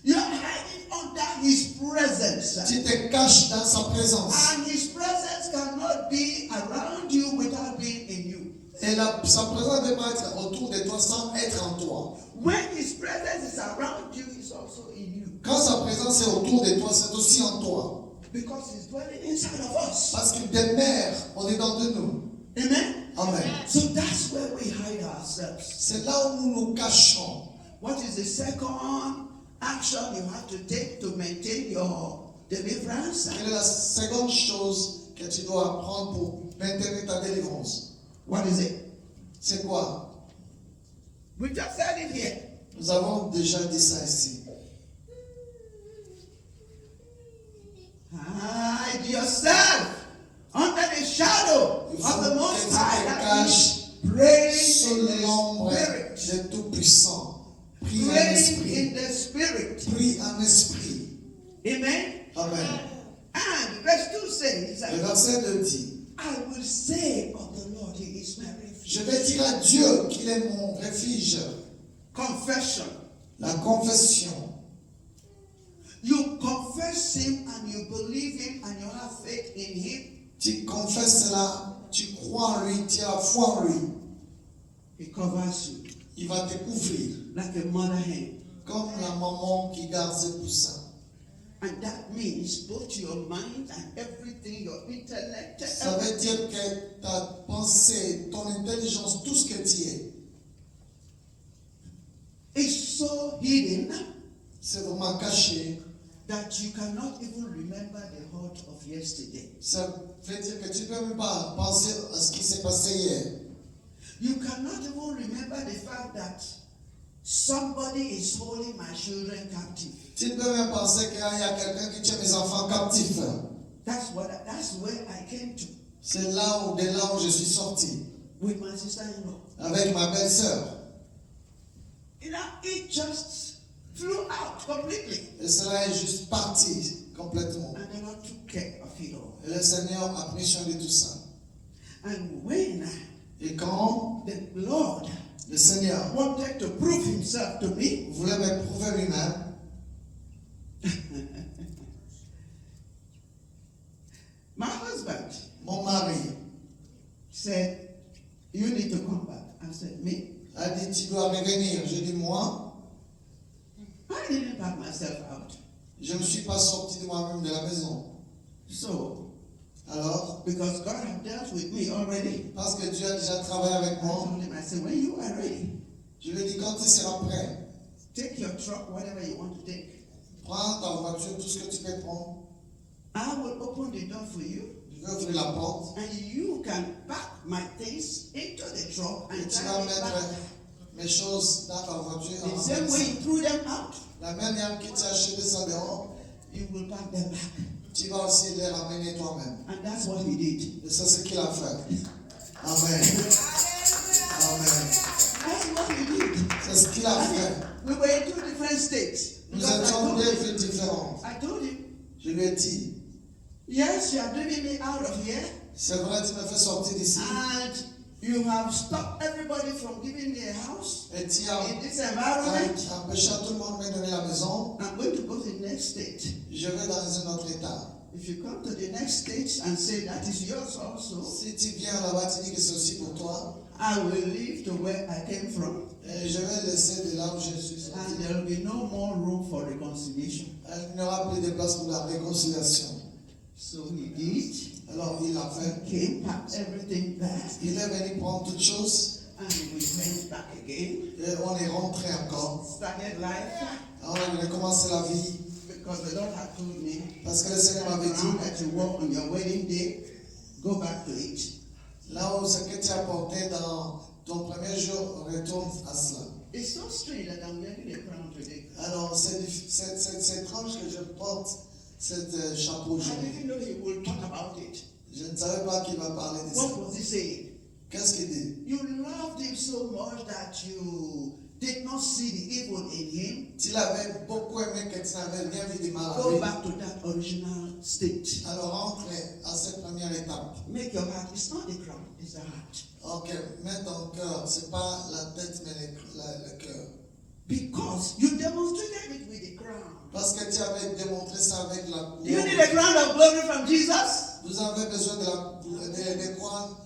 You are hiding under His presence. Tu te caches dans sa présence. And His presence cannot be around you without being in you. Et sa présence ne peut pas être autour de toi sans être en toi. When His presence is around you, He's also in you. Quand sa présence est autour de toi, c'est aussi en toi. Because He's dwelling inside of us. Parce qu'il demeure au-dedans de nous. Amen? Amen. So that's where we hide ourselves. C'est là où nous nous cachons. What is the second action you have to take to maintain your deliverance? Quelle est la seconde chose que tu dois apprendre pour maintenir ta délivrance? What is it? C'est quoi? We just said it here. Nous avons déjà dit ça ici. Hide yourself under the shadow Il of faut the Most que tu High. te That caches means praying sous in l'ombre the Spirit. de Tout-Puissant. Prie en Praying in esprit. the Spirit. Prie en esprit. Amen. Amen. And verse 2 says, Le verset 2 dit, I will say of the Lord, He is my je refuge. vais dire à Dieu qu'il est mon refuge. Confession. La confession. You confess Him and you believe Him and you have faith in Him. Tu confesses cela, tu crois en lui, tu as foi en lui. He covers you Il va te couvrir like a mother hen. comme la maman qui garde ses poussins. And that means both your mind and everything, your intellect, Ça veut dire que ta pensée, ton intelligence, tout ce que tu es, is so hidden c'est vraiment caché. that you cannot even remember the hurt of yesterday. Ça veut dire que tu ne peux même pas penser à ce qui s'est passé hier. You cannot even remember the fact that somebody is holding my children captive. Tu ne peux même penser qu'il y a quelqu'un qui tient mes enfants captifs. That's where I came to C'est là où, de là où je suis sorti, with my sister-in-law. avec ma belle-sœur. You know, it just flew out completely. Et cela est juste parti complètement. And the Lord took care of it all. Et le Seigneur a pris soin de tout ça. And when Et quand the Lord le Seigneur wanted to prove Himself to me, voulait me prouver lui-même, my husband mon mari said, you need to come back. I said, me? a dit, tu dois revenir. J'ai dit, moi, I didn't pack myself out. je ne suis pas sorti de moi-même de la maison. So, Alors, because God had dealt with me already, parce que Dieu a déjà travaillé avec I moi, told him, I said, when you are ready, je lui ai dit, quand tu seras prêt, take your truck, whatever you want to take. prends ta voiture, tout ce que tu peux prendre. I will open the door for you, Je vais ouvrir la porte. and you can pack my things into the truck Et and tu vas drive it mettre back. mes choses dans ta voiture. The same way you threw them out, La manière que tu as acheté ça dehors, you will pack them back. tu vas aussi les ramener toi-même. And that's what he did. Et c'est ce qu'il a fait. Amen. Amen. That's what he did. C'est ce qu'il a fait. We were in two different states. Nous Because I étions told deux him, villes différentes. I told him, Je lui ai dit, yes, you are driving me out of here, c'est vrai, tu m'as fait sortir d'ici. and you have stopped everybody from giving me a house Et tu as in this environment. empêché à tout le monde de me donner la maison. I'm going to go to the next state. Je vais dans un autre état. If you come to the next state and say that is yours also, Si tu viens là-bas, tu dis que c'est aussi pour toi. I will leave to where I came from, Et je vais laisser de là où je suis sorti. and there will be no more room for reconciliation. Il n'y aura plus de place pour la réconciliation. So he did. Alors il a fait. Came, packed everything back, Il est venu prendre toutes choses and we went back again. et on est rentré encore. Started life Alors on a commencé la vie because the Lord had told me, parce que le Seigneur m'avait the ground dit, that you walk on your wedding day, go back to it. là où ce que tu as porté dans ton premier jour, retourne à cela. It's so strange that I'm wearing a crown today. Alors c'est étrange que je porte cet chapeau I jaune. didn't know he would talk about it. Je ne savais pas qu'il va parler de ça. What was he saying? Qu'est-ce qu'il dit? You loved him so much that you did not see the evil in him. Tu l'avais beaucoup aimé que tu n'avais rien vu de mal à Go lui. back to that original state. Alors rentre à cette première étape. Make your heart. It's not the crown, it's the heart. Ok, mets ton cœur. C'est pas la tête mais le cœur. Because you demonstrated it with the crown. Parce que tu avais démontré ça avec la Do you need a crown of glory from Jesus? Vous avez besoin de couronnes,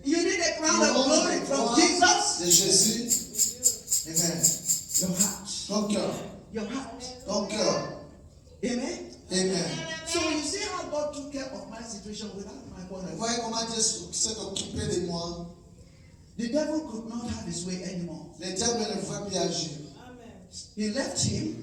You need a crown of glory from de Jesus? Jésus. Amen. Your heart. Ton cœur. Your heart. Ton cœur. Amen. Amen. So you see how God took care of my situation without my Vous body. voyez comment Dieu s'est occupé de moi. The devil could not have his way anymore. Le diable ne pouvait plus agir. Amen. He left him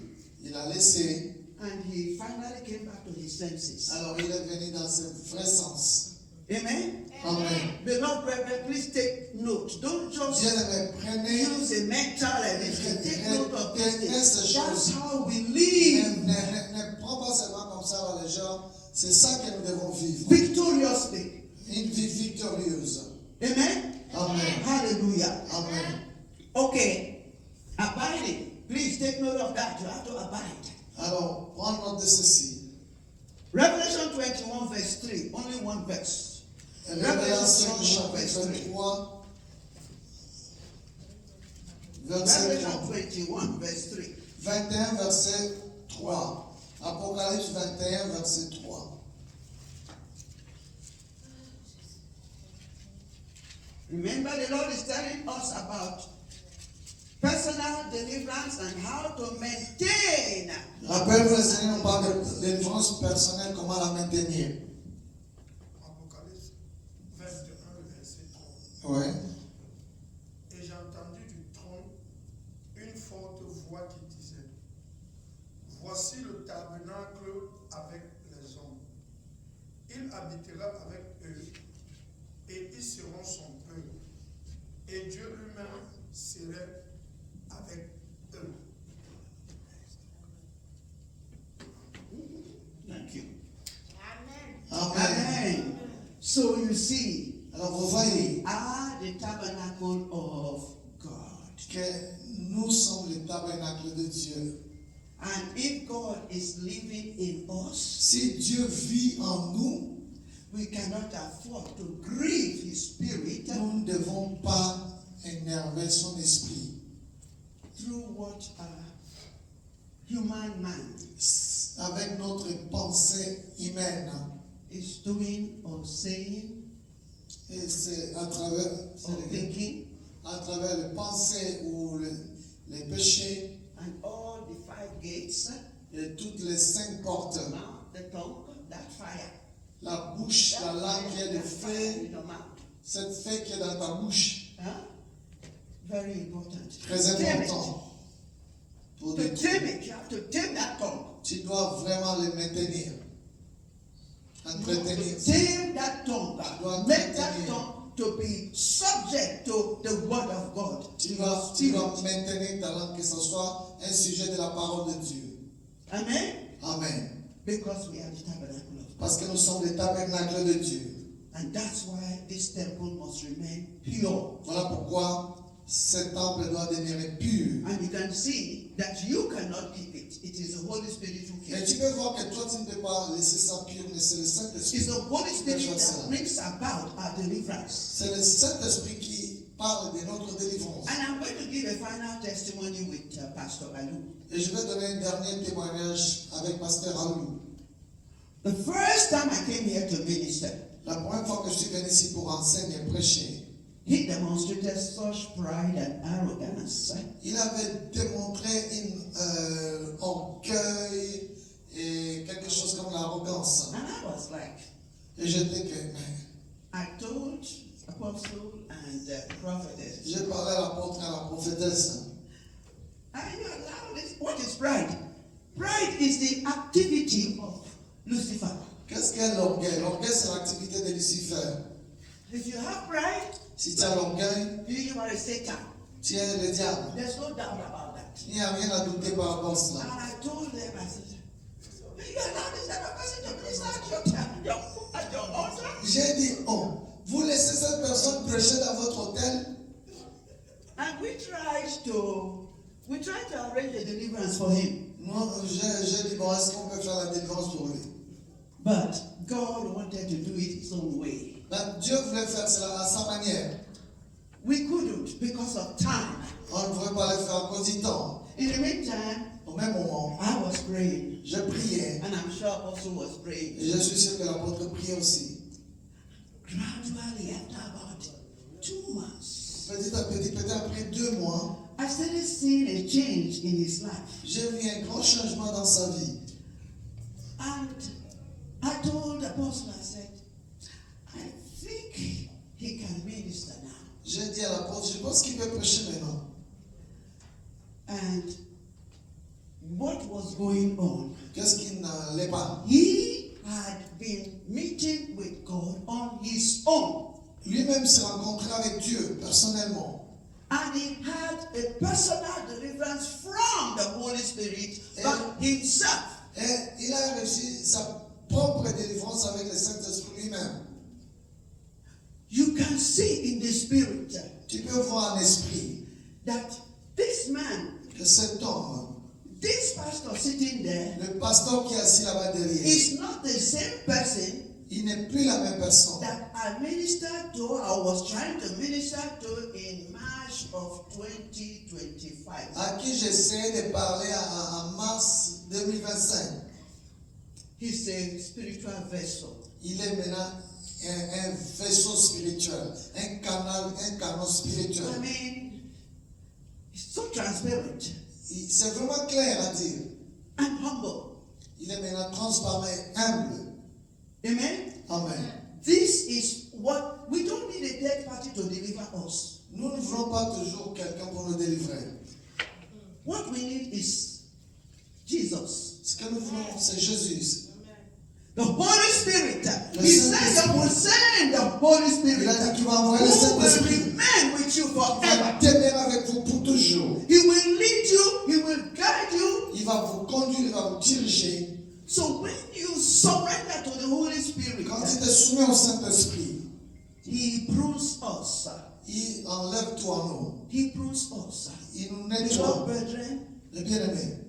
Il a laissé. and he finally came back to his senses. Alors il est venu dans ses vrais sens. Amen. Amen. Beloved brethren, please take note. Don't just Bien-aimé, prenez. use a mental ability. Take note of this thing. Retenez ces That's choses. how we Ne, live ne prends pas seulement comme ça les gens. C'est ça que nous devons vivre. victoriously. Une vie victorieuse. Amen. Amen. Hallelujah. Amen. Okay. Abiding. Please take note of that. You have to abide. Alors, prends note de ceci. Revelation 21 verse 3. Only one verse. Révélation Revelation chapitre 3, verset Revelation 3. 21 verse 3. 21, verset 3. Apocalypse 21, verset 3. Remember, the Lord is telling us about personal deliverance and how to maintain. Rappelle-vous, le Seigneur nous parle de délivrance personnelle, comment la maintenir. Apocalypse 21, verset 3. Oui. Et j'ai entendu du trône une forte voix qui disait, voici le tabernacle avec les hommes. Il habitera avec eux et ils seront son peuple. Et Dieu lui-même serait avec eux. Thank you. Amen. Amen. So you see, Alors, vous voyez are the tabernacle of God. que nous sommes le tabernacle de Dieu. And if God is living in us, Si Dieu vit en nous, we cannot afford to grieve His Spirit nous ne devons pas énerver son esprit. through what human mind Avec notre pensée humaine. is doing or saying Et c'est à travers, or thinking, à travers les pensées ou les péchés and all the five gates, et toutes les 5 portes. mouth, the tongue, that fire. La bouche, la langue qui est de That fire feu, in your mouth. cette feu qui est dans ta bouche, Huh? Very important. très Tame it. important. Pour To détruire. tame it, you have to tame that tongue. Tu dois vraiment le maintenir. Entretenir. Tame that tongue. dois Make that maintenir. tongue to be subject to the word of God. Tu dois maintenir ta langue, que ce soit un sujet de la parole de Dieu. Amen. Amen. Because we are the tabernacle of God. Parce que nous sommes le tabernacle de Dieu. And that's why this temple must remain pure. Voilà pourquoi ce temple doit demeurer pur. And you can see that you cannot keep it. It is the Holy Spirit who Et keeps tu it. peux voir que toi, tu ne peux pas laisser ça pur, mais c'est le Saint-Esprit. It's the Holy qui peut Spirit faire that ça. brings about our deliverance. C'est le Saint-Esprit qui parle de notre délivrance. And I'm going to give a final testimony with Pastor Alou. Et je vais donner un dernier témoignage avec Pasteur Alou. The first time I came here to minister, La première fois que je suis venu ici pour enseigner et prêcher, he demonstrated such pride and arrogance. il avait démontré un orgueil et quelque chose comme l'arrogance. And I was like, Et j'étais pride? Pride is the activity of Lucifer. Qu'est-ce qu'est l'orgueil? L'orgueil, c'est l'activité de Lucifer. If you have pride, Si tu as l'orgueil, you are a Satan. tu es le diable. There's no doubt about that. Il n'y a rien à douter par rapport à And cela. I told them, I said, you allow this other person to minister at your altar? J'ai dit, oh, vous laissez cette personne prêcher dans votre hôtel? And we tried to arrange a deliverance for him. Non, j'ai dit, bon, est-ce qu'on peut faire la délivrance pour lui? But God wanted to do it his own way. Mais Dieu voulait faire cela à sa manière. We couldn't because of time. On ne pouvait pas le faire à cause du temps. In the meantime, Au même moment, I was praying, je priais. and I'm sure also was praying. Et je suis sûr que l'apôtre priait aussi. Gradually, after about 2 months, Petit à petit, peut-être après 2 mois, I started seeing a change in his life. j'ai vu un grand changement dans sa vie. And I told the apostle, I said, I think he can minister now. J'ai dit à l'apôtre, je pense qu'il peut prêcher maintenant. And what was going on? Qu'est-ce qui n'allait pas? He had been meeting with God on his own. Lui-même s'est rencontré avec Dieu personnellement. And he had a personal deliverance from the Holy Spirit by himself. Et il a reçu sa propre délivrance avec le Saint-Esprit lui-même. You can see in the spirit Tu peux voir en esprit that this man, que cet homme, this pastor sitting there, le pasteur qui est assis là-bas derrière, is not the same person il n'est plus la même personne that I ministered to, I was trying to minister to in March of 2025. à qui j'essaie de parler en mars 2025. He's a spiritual vessel. Il est maintenant un vaisseau spirituel, un canal spirituel. I mean, it's so transparent C'est vraiment clair à dire. and humble. Il est maintenant transparent et humble. Amen? Amen. This is what, we don't need a third party to deliver us. Nous ne voulons pas toujours quelqu'un pour nous délivrer. What we need is Jesus. Ce que nous voulons, c'est Jésus. The Holy Spirit. Le He said that will send the Holy Spirit Il a dit who qu'il va envoyer le will Saint-Esprit. remain with you Il va forever. demeurer avec vous pour toujours. He will lead you, He will guide you. Il va vous conduire, il va vous diriger. So when you surrender to the Holy Spirit, Quand tu te soumets au Saint-Esprit, He prunes us. il enlève tout en nous. He prunes us. Il nous Beloved nettoie. brethren, Les bien-aimés,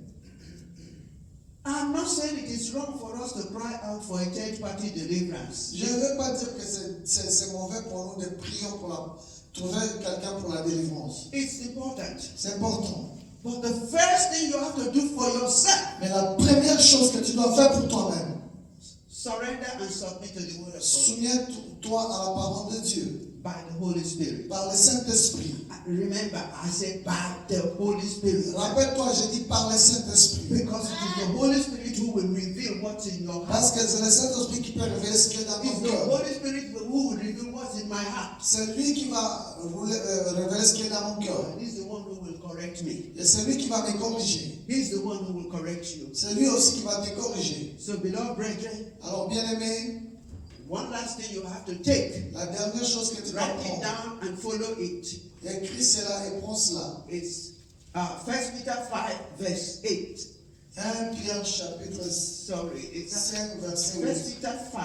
I'm not saying it is wrong for us to cry out for a third party deliverance. je ne veux pas dire que c'est mauvais pour nous de prier pour trouver quelqu'un pour la délivrance. It's important. C'est important. But the first thing you have to do for yourself, Mais la première chose que tu dois faire pour toi-même, surrender and submit to the word of God souviens-toi à la parole de Dieu, by the Holy Spirit. par le Saint-Esprit. Remember, I said by the Holy Spirit. Rappelle-toi, j'ai dit par le Saint-Esprit. Because it is the Holy Spirit who will reveal what's in your Parce heart. que c'est le Saint-Esprit qui peut révéler ce qui est dans It's ton the cœur. Holy Spirit who will reveal what's in my heart. C'est lui qui va révéler ce qui est dans mon cœur. And he's the one who will correct me. Et c'est lui qui va me corriger. He's the one who will correct you. C'est lui aussi qui va te corriger. So, beloved brethren, Alors, bien-aimé, one last thing you have to take. la dernière chose que tu dois Write it prendre, down and follow it. écris cela et prends cela. It's 1 Peter 5, verse 8. 1 Pierre chapitre Sorry, it's 5, verset 1 8. Peter 5.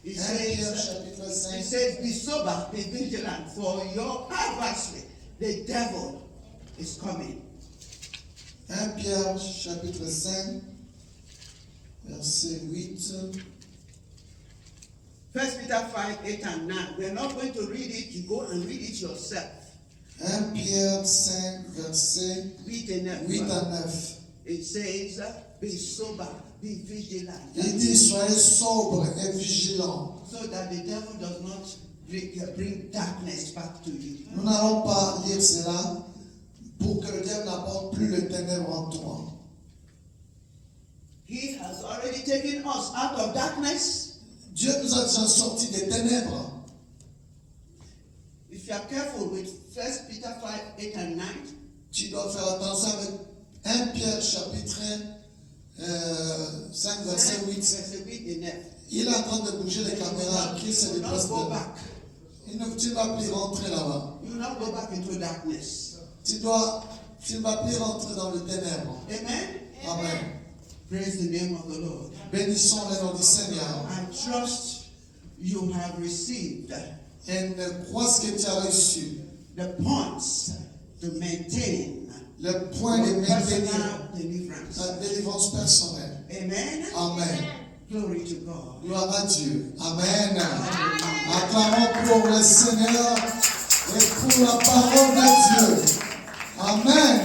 It 1 Pierre says, chapitre it 5. says, be sober, be vigilant, for your adversary, the devil, is coming. 1 Pierre chapitre 5, verset 8. 1 Peter 5, 8 and 9. We're not going to read it. You go and read it yourself. 1 Pierre 5, verset Read it 8 enough. à 9. It says, be sober, be vigilant, Il dit, soyez sobres et vigilants. so that the devil does not bring darkness back to you. Nous n'allons pas lire cela pour que le diable n'apporte plus le ténèbre en toi. He has already taken us out of darkness. Dieu nous a déjà sortis des ténèbres. If you are careful with 1 Peter 5, 8 and 9, Tu dois faire attention avec 1 Pierre chapitre 5 verset 8. Verset 8 et 9. Il est en train de bouger les caméras. Qui se You will déplace not go de... back. Il ne tu ne vas plus rentrer là-bas. You will not go back into darkness. Tu ne vas plus rentrer dans le ténèbre. Amen. Amen. Praise the name of the Lord. Bénissons le nom du Seigneur. I trust you have received Et ne crois ce que tu as reçu. the points to maintain Le point de your maintenir personal deliverance. ta délivrance personnelle. Amen. Amen. Glory to God. Gloire à Dieu. Amen. Acclamons pour le Seigneur et pour la parole de Dieu. Amen.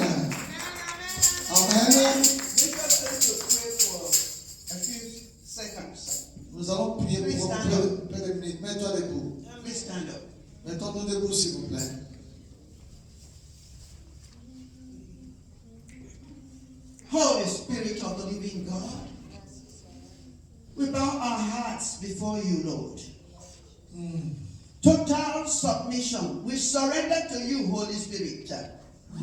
Amen. We're just going to pray for a few seconds. Nous allons prier pour un peu de minutes. Mets-toi debout. Please stand up. Mettons-nous debout, s'il vous plaît. Holy Spirit of the living God, we bow our hearts before you, Lord. Total submission. We surrender to you, Holy Spirit.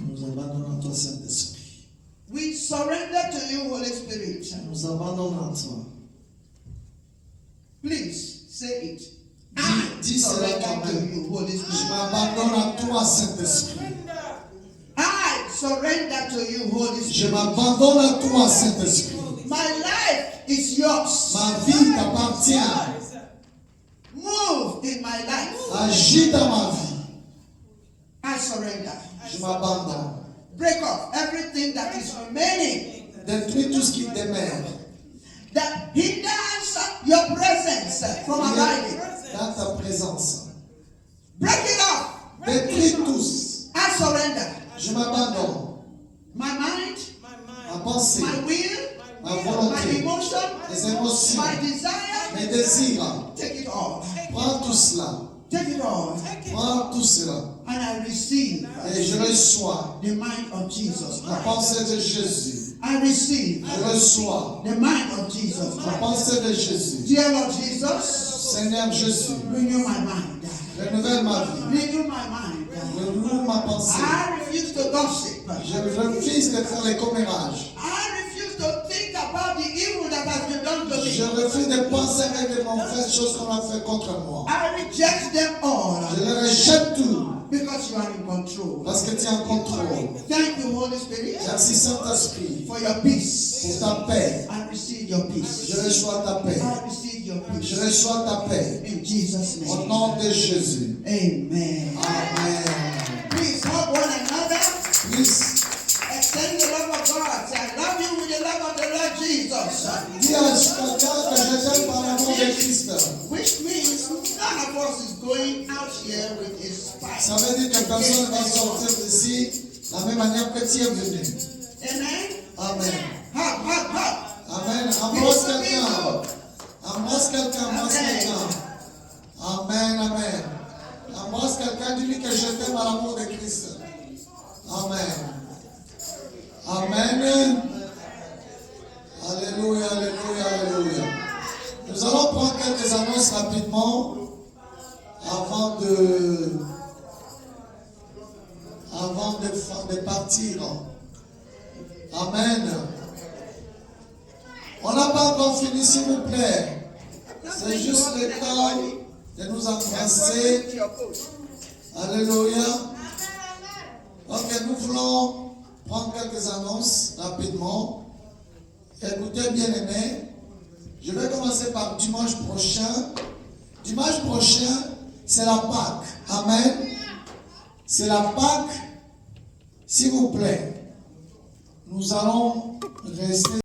Nous abandonnons à toi, Saint-Esprit. We surrender to you, Holy Spirit. Nous abandonnons à toi. Please say it. Dis cela Surrender to toi-même. you, Holy Je Spirit. m'abandonne à toi, Saint-Esprit. Surrender. I surrender to you, Holy Je Spirit. m'abandonne à toi, Saint-Esprit. My life is yours. Ma vie t'appartient. Move in my life. Agis dans ma vie. I surrender. Je m'abandonne. Break off everything that is remaining Détruis tout ce qui demeure that hinders your presence from abiding. dans ta présence. Break it off. Détruis tous. I surrender. Je m'abandonne. My mind, Ma pensée, my will, ma my volonté, emotion, les émotions, my desire. mes désirs. Take it all. Prends tout cela. Take it all. Prends tout cela. And I receive Et je reçois the mind of Jesus la Christ. pensée de Jésus. I receive Je reçois the mind of Jesus la Christ. pensée de Jésus. Dear Lord Jesus, Seigneur Jésus, renew my mind. renouvelle ma vie. Renew my mind. Renouvelle ma pensée. I refuse to gossip. Je refuse de faire les commérages. I refuse to think about the evil that has been done to Je me. refuse de penser avec de mauvaises choses qu'on a fait contre moi. I reject them all Je les rejette tout because you are in control. parce que tu es en contrôle. Thank you, Holy Spirit, Merci Saint-Esprit for your peace. pour ta paix. I receive your peace. Je reçois ta paix. I receive your Je peace. reçois ta paix. In Jesus' Au name. nom de Jésus. Amen. Amen. Please hug one another. Please, Extend the love of God. Say, I love you with the love of the Lord Jesus. dis à quelqu'un que je t'aime par l'amour de Christ. Which means none of us is going out here with a spite. Ça veut dire que personne ne va sortir d'ici de la même manière que tu es venu. Amen. Amen. Hug, hug, hug. Amen. Embrasse quelqu'un. Embrasse quelqu'un. Embrasse quelqu'un. Amen. Amen. Embrasse quelqu'un. Dis-lui que je t'aime par l'amour de Christ. Amen. Amen. Alléluia, alléluia, alléluia. Nous allons prendre quelques annonces rapidement avant de partir. Amen. On n'a pas encore fini, s'il vous plaît. C'est juste le temps de nous embrasser. Alléluia. Ok, nous voulons prendre quelques annonces rapidement. Écoutez, bien-aimés, je vais commencer par dimanche prochain. Dimanche prochain, c'est la Pâque. Amen. C'est la Pâque. S'il vous plaît, nous allons rester.